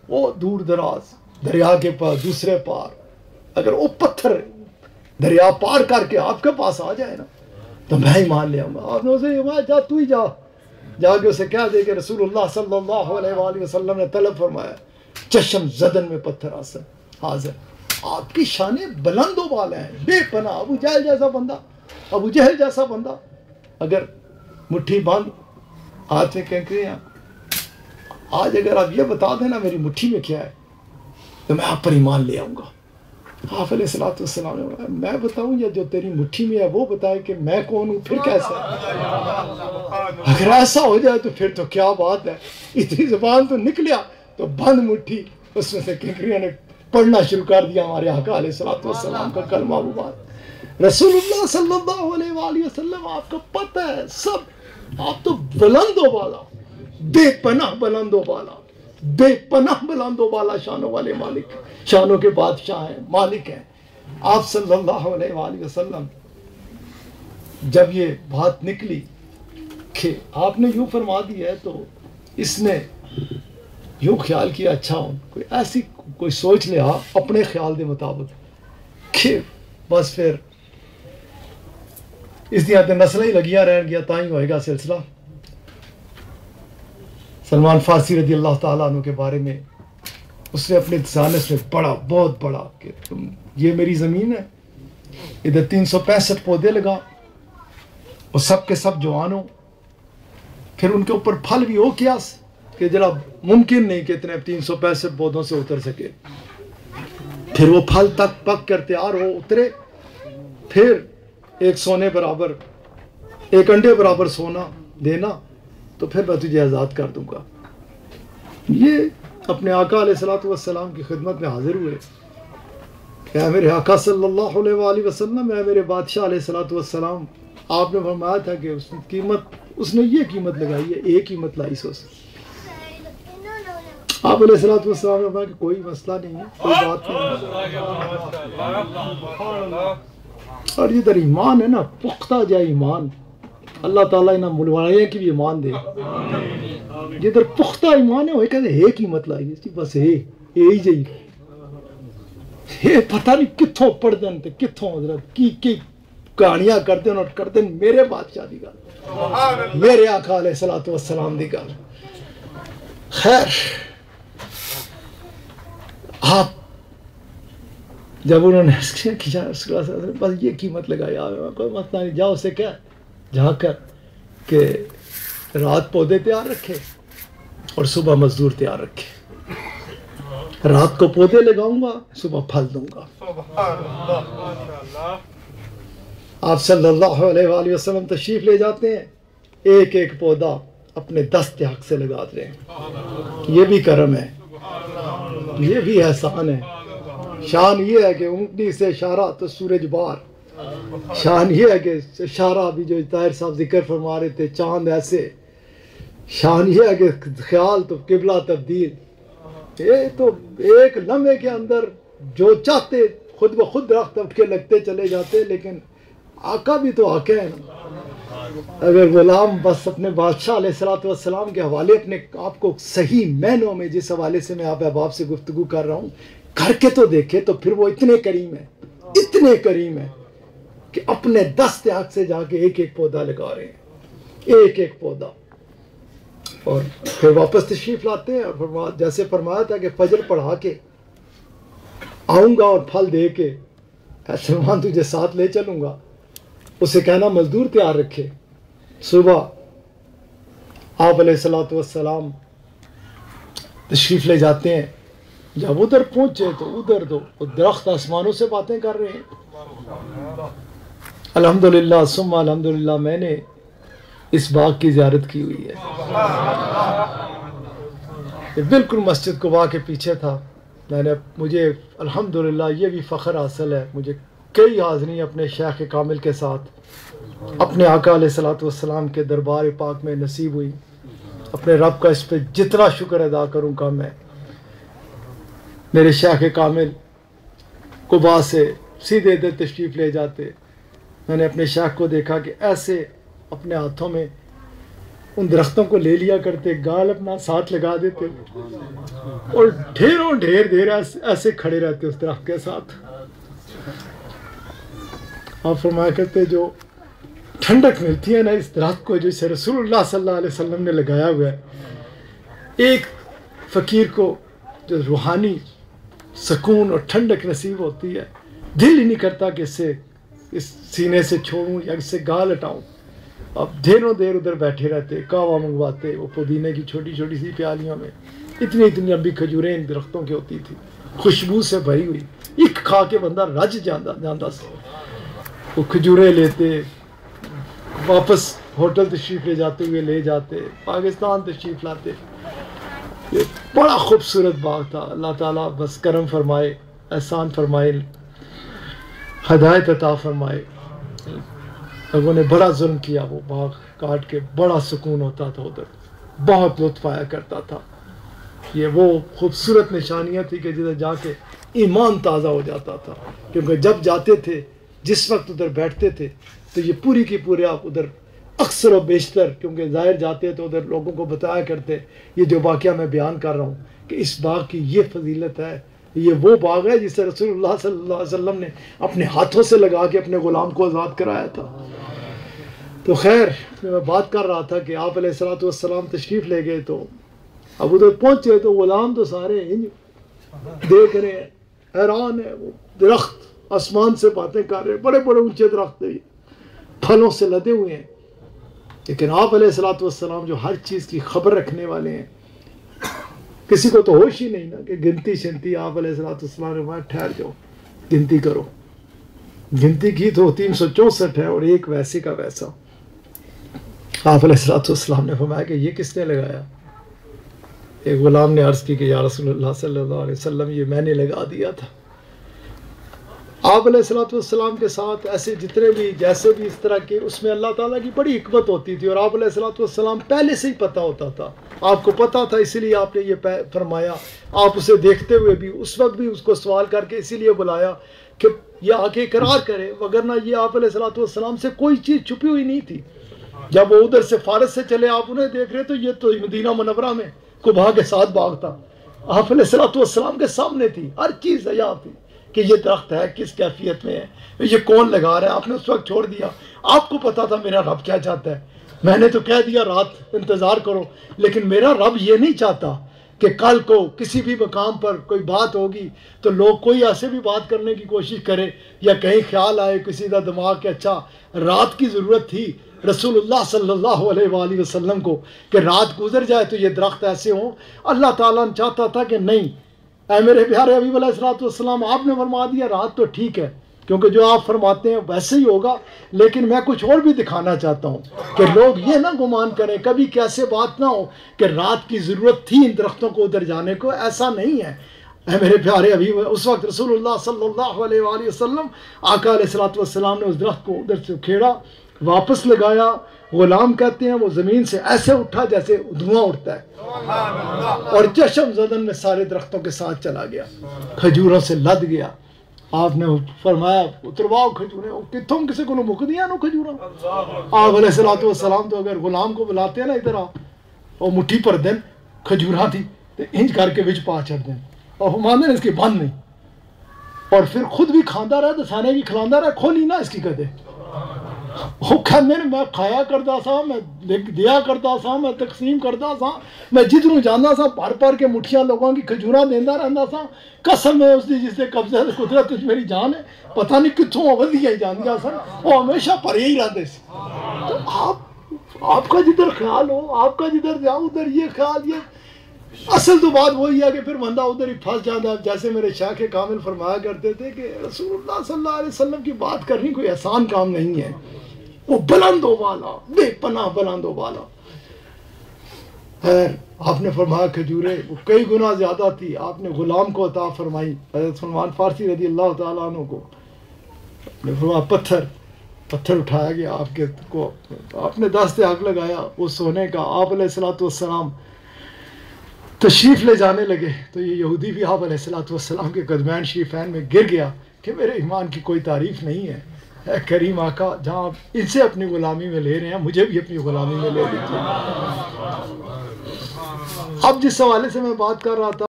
وہ دور دراز دریا کے پاس دوسرے پار، اگر وہ پتھر دریا پار کر کے آپ کے پاس آ جائے نا تو میں ایمان لے آؤں گا۔ آپ نے اسے جا تو ہی جا کے اسے کہہ دے کہ رسول اللہ صلی اللہ علیہ وآلہ وسلم نے طلب فرمایا چشم زدن میں پتھر حاضر۔ آپ کی شانیں بلند و بالا ہیں، بے پناہ۔ ابو جہل جیسا بندہ اگر مٹھی باندھ ہاتھ میں کنکریاں، آج اگر آپ یہ بتا دینا میری مٹھی میں کیا ہے تو میں آپ پر ایمان لے آؤں گا۔ آپ علیہ الصلوۃ والسلام نے بولا میں بتاؤں یا جو تیری مٹھی میں ہے وہ بتائے کہ میں کون ہوں، پھر کیسا ہے؟ اگر ایسا ہو جائے تو پھر تو کیا بات ہے، اتنی زبان تو نکلیا تو بند مٹھی، اس میں سے کنکریاں نے پڑھنا شروع کر دیا ہمارے آقا علیہ الصلوۃ والسلام کا کلمہ مبارک۔ رسول اللہ صلی اللہ علیہ وآلہ وسلم آپ کا پتہ ہے سب، آپ تو بلند و بالا، بے پناہ بلند و بالا، بے پناہ بلند و بالا شانوں والے مالک، شانوں کے بادشاہ ہیں، مالک ہیں۔ آپ صلی اللہ علیہ وآلہ وسلم جب یہ بات نکلی کہ آپ نے یوں فرما دیا ہے تو اس نے یوں خیال کیا اچھا ہوں کوئی ایسی کوئی سوچ لیا اپنے خیال دے مطابق کہ بس پھر اس دیا تے نسلیں ہی لگیاں رہن گیا تاں ہی ہوئے گا سلسلہ۔ سلمان فارسی رضی اللہ تعالیٰ عنہ کے بارے میں اس نے اپنے دانش میں پڑھا بہت بڑا کہ یہ میری زمین ہے، ادھر 365 پودے لگا اور سب کے سب جوان ہوں، پھر ان کے اوپر پھل بھی ہو کیا کہ جناب ممکن نہیں کہ اتنے 365 پودوں سے اتر سکے، پھر وہ پھل تک پک کر تیار ہو اترے، پھر ایک سونے برابر ایک انڈے برابر سونا دینا تو پھر میں تجھے آزاد کر دوں گا۔ یہ اپنے آقا علیہ الصلوۃ والسلام کی خدمت میں حاضر ہوئے کہ اے میرے آقا صلی اللہ علیہ وآلہ وسلم، اے میرے بادشاہ علیہ الصلوۃ والسلام، آپ نے فرمایا تھا کہ اس نے یہ قیمت لگائی ہے، ایک قیمت لائی سو سے۔ آپ علیہ الصلوۃ والسلام نے فرمایا کہ کوئی مسئلہ نہیں ہے، کوئی بات نہیں۔ اور یہ در ایمان ہے نا، پختہ جائے ایمان، اللہ تعالیٰ انہیں ملوائے کی بھی ایمان دے۔ جدھر پختہ ایمان ہے وہ کہتے ہیں ایک قیمت لائی ہے، بس یہی جی یہ پتہ نہیں کتھوں پڑھ دیں تے کتھوں حضرت کی کہانیاں کرتے ہیں اور کرتے ہیں میرے بادشاہ دی گل، میرے آقا علیہ الصلوۃ والسلام دی گل۔ خیر آپ جب انہوں نے کیا بس یہ قیمت لگائی، کوئی مسئلہ نہیں، جاؤ اسے کیا جا کر کہ رات پودے تیار رکھے اور صبح مزدور تیار رکھے، رات کو پودے لگاؤں گا صبح پھل دوں گا۔ آپ صلی اللہ علیہ وآلہ وسلم تشریف لے جاتے ہیں، ایک ایک پودا اپنے دست حق سے لگاتے ہیں۔ یہ بھی کرم ہے، یہ بھی احسان ہے۔ شان یہ ہے کہ اونٹنی سے اشارہ تو سورج بار، شان یہ ہے کہ اشارہ بھی جو طاہر صاحب ذکر فرما رہے تھے چاند ایسے، شان یہ ہے کہ خیال تو قبلہ تبدیل۔ یہ تو ایک لمحے کے اندر جو چاہتے خود بخود درخت اٹھ کے لگتے چلے جاتے، لیکن آقا بھی تو آقا ہے نا۔ اگر غلام بس اپنے بادشاہ علیہ الصلوۃ والسلام کے حوالے اپنے آپ کو صحیح معنوں میں جس حوالے سے میں آپ احباب سے گفتگو کر رہا ہوں کر کے تو دیکھے تو پھر وہ اتنے کریم ہیں، اتنے کریم ہیں کہ اپنے دست حق سے جا کے ایک ایک پودا لگا رہے ہیں، ایک ایک پودا، اور پھر واپس تشریف لاتے ہیں۔ اور جیسے فرمایا تھا کہ فجر پڑھا کے آؤں گا اور پھل دے کے اے سلمان تجھے ساتھ لے چلوں گا، اسے کہنا مزدور تیار رکھے۔ صبح آپ علیہ الصلوۃ والسلام تشریف لے جاتے ہیں، جب ادھر پہنچے تو ادھر دو درخت آسمانوں سے باتیں کر رہے ہیں۔ الحمدللہ ثم الحمدللہ میں نے اس باغ کی زیارت کی ہوئی ہے، یہ بالکل مسجد قباء کے پیچھے تھا۔ مجھے الحمدللہ یہ بھی فخر حاصل ہے، مجھے کئی حاضری اپنے شیخ کامل کے ساتھ اپنے آقا علیہ الصلوۃ والسلام کے دربار پاک میں نصیب ہوئی۔ اپنے رب کا اس پہ جتنا شکر ادا کروں گا میں۔ میرے شیخ کامل قباء سے سیدھے ادھر تشریف لے جاتے، میں نے اپنے شیخ کو دیکھا کہ ایسے اپنے ہاتھوں میں ان درختوں کو لے لیا کرتے، گال اپنا ساتھ لگا دیتے اور ڈھیروں ڈھیر دیر ایسے کھڑے رہتے اس درخت کے ساتھ. آپ فرمایا کرتے جو ٹھنڈک ملتی ہے نا اس درخت کو جسے رسول اللہ صلی اللہ علیہ وسلم نے لگایا ہوا ہے، ایک فقیر کو جو روحانی سکون اور ٹھنڈک نصیب ہوتی ہے، دل ہی نہیں کرتا کہ اس سینے سے چھوڑوں یا اس سے گال ہٹاؤں. اب ڈھیروں دیر ادھر بیٹھے رہتے، قہوہ منگواتے وہ پودینے کی چھوٹی چھوٹی سی پیالیوں میں. اتنی اتنی لمبی کھجوریں ان درختوں کی ہوتی تھی، خوشبو سے بھری ہوئی، ایک کھا کے بندہ رج جاندہ سے. وہ کھجوریں لیتے، واپس ہوٹل تشریف لے جاتے ہوئے لے جاتے، پاکستان تشریف لاتے. یہ بڑا خوبصورت باغ تھا. اللہ تعالیٰ بس کرم فرمائے، احسان فرمائے، ہدایت عطا فرمائے. لوگوں نے بڑا ظلم کیا، وہ باغ کاٹ کے. بڑا سکون ہوتا تھا ادھر، بہت لطف آیا کرتا تھا. یہ وہ خوبصورت نشانیاں تھی کہ جدھر جا کے ایمان تازہ ہو جاتا تھا. کیونکہ جب جاتے تھے، جس وقت ادھر بیٹھتے تھے، تو یہ پوری کی پورے آپ ادھر اکثر و بیشتر، کیونکہ ظاہر جاتے تو ادھر لوگوں کو بتایا کرتے یہ جو واقعہ میں بیان کر رہا ہوں کہ اس باغ کی یہ فضیلت ہے، یہ وہ باغ ہے جسے رسول اللہ صلی اللہ علیہ وسلم نے اپنے ہاتھوں سے لگا کے اپنے غلام کو آزاد کرایا تھا. تو خیر میں بات کر رہا تھا کہ آپ علیہ الصلوۃ والسلام تشریف لے گئے، تو اب ادھر پہنچے تو غلام تو سارے دیکھ رہے ہیں، حیران ہے. وہ درخت آسمان سے باتیں کر رہے ہیں، بڑے بڑے اونچے درخت ہیں، پھلوں سے لدے ہوئے ہیں. لیکن آپ علیہ الصلوۃ والسلام جو ہر چیز کی خبر رکھنے والے ہیں، کسی کو تو ہوش ہی نہیں نا کہ گنتی شنتی. آپ علیہ الصلوۃ والسلام نے فرمایا ٹھہر جاؤ، گنتی کرو. گنتی کی تو 364 ہے اور ایک ویسے کا ویسا. آپ علیہ الصلوۃ والسلام نے فرمایا کہ یہ کس نے لگایا؟ ایک غلام نے عرض کی کہ یا رسول اللہ صلی اللہ علیہ وسلم یہ میں نے لگا دیا تھا. آپ علیہ الصلوۃ والسلام کے ساتھ ایسے جتنے بھی جیسے بھی اس طرح کے، اس میں اللہ تعالیٰ کی بڑی حکمت ہوتی تھی. اور آپ علیہ الصلوۃ والسلام پہلے سے ہی پتہ ہوتا تھا، آپ کو پتہ تھا، اسی لیے آپ نے یہ فرمایا. آپ اسے دیکھتے ہوئے بھی اس وقت بھی اس کو سوال کر کے اسی لیے بلایا کہ یہ آ کے اقرار کرے، وگرنہ یہ آپ علیہ الصلوۃ والسلام سے کوئی چیز چھپی ہوئی نہیں تھی. جب وہ ادھر سے فارس سے چلے، آپ انہیں دیکھ رہے تو یہ تو مدینہ منورہ میں قباء کے ساتھ باغ تھا. آپ علیہ الصلوۃ والسلام کے سامنے تھی، ہر چیز عیاں تھی کہ یہ درخت ہے، کس کیفیت میں ہے، یہ کون لگا رہا ہے. آپ نے اس وقت چھوڑ دیا. آپ کو پتا تھا میرا رب کیا چاہتا ہے. میں نے تو کہہ دیا رات انتظار کرو، لیکن میرا رب یہ نہیں چاہتا کہ کل کو کسی بھی مقام پر کوئی بات ہوگی تو لوگ کوئی ایسے بھی بات کرنے کی کوشش کرے، یا کہیں خیال آئے کسی کا دماغ کہ اچھا رات کی ضرورت تھی رسول اللہ صلی اللہ علیہ وآلہ وسلم کو کہ رات گزر جائے تو یہ درخت ایسے ہوں. اللہ تعالیٰ نے چاہتا تھا کہ نہیں، اے میرے پیارے حبیب علیہ الصلوۃ والسلام، آپ نے فرما دیا رات تو ٹھیک ہے، کیونکہ جو آپ فرماتے ہیں ویسے ہی ہوگا، لیکن میں کچھ اور بھی دکھانا چاہتا ہوں کہ لوگ یہ نہ گمان کریں، کبھی کیسے بات نہ ہو کہ رات کی ضرورت تھی ان درختوں کو ادھر جانے کو. ایسا نہیں ہے. اے میرے پیارے حبیب، اس وقت رسول اللہ صلی اللہ علیہ وآلہ وسلم، آقا علیہ الصلوۃ والسلام نے اس درخت کو ادھر سے کھیڑا، واپس لگایا. غلام کہتے ہیں وہ زمین سے ایسے اٹھا جیسے دھواں اٹھتا ہے، اور چشم زدن میں سارے درختوں کے ساتھ چلا گیا، کھجوروں سے لد گیا. آپ نے فرمایا اترواؤ کھجوریں، کتوں کسی کو مک دیا نو کھجوروں. آپ علیہ الصلوۃ والسلام تو اگر غلام کو بلاتے ہیں نا ادھر آ، اور مٹھی پر دن کھجوراں تھی تو انج کر کے وچ پا چھڑ دیں، اور ہمانے نے اس کی بند نہیں، اور پھر خود بھی کھاندہ رہا تو سانے بھی کھلاندا رہا. کھولی نہ اس کی کدے. وہ کہنے میں کھایا کرتا سا، میں دیا کرتا سا، میں تقسیم کرتا سا، میں جدھروں جانا سا بھر بھر کے مٹھیاں لوگوں کی کھجوراں دینا رہتا سا. قسم ہے اس دی جس سے قبضہ قدرت اس میری جان ہے، پتہ نہیں کتوں ودیا جان گیا سن، وہ ہمیشہ پرے ہی رہتے سی. تو آپ کا جدھر خیال ہو، آپ کا جدھر جاؤ ادھر یہ خیال. یہ اصل تو بات وہی ہے کہ پھر بندہ ادھر ہی پھنس جاتا ہے. جیسے میرے شیخ کامل فرمایا کرتے تھے کہ رسول اللہ صلی اللہ علیہ وسلم کی بات کرنی کوئی آسان کام نہیں ہے. وہ بلند و بالا، بے پناہ بلند و بالا ہے. آپ نے فرمایا کھجوریں وہ کئی گنا زیادہ تھی، آپ نے غلام کو عطا فرمائی، حضرت سلمان فارسی رضی اللہ تعالیٰ عنہ کو. نے فرمایا پتھر اٹھایا گیا آپ کے کو، آپ نے دست حق لگایا وہ سونے کا. آپ علیہ الصلوۃ والسلام تشریف لے جانے لگے تو یہ یہودی بھی آپ علیہ الصلوۃ والسلام کے قدمین شریفین میں گر گیا کہ میرے ایمان کی کوئی تعریف نہیں ہے. اے کریم آقا جہاں آپ ان سے اپنی غلامی میں لے رہے ہیں مجھے بھی اپنی غلامی میں لے لیجیے. اب جس حوالے سے میں بات کر رہا تھا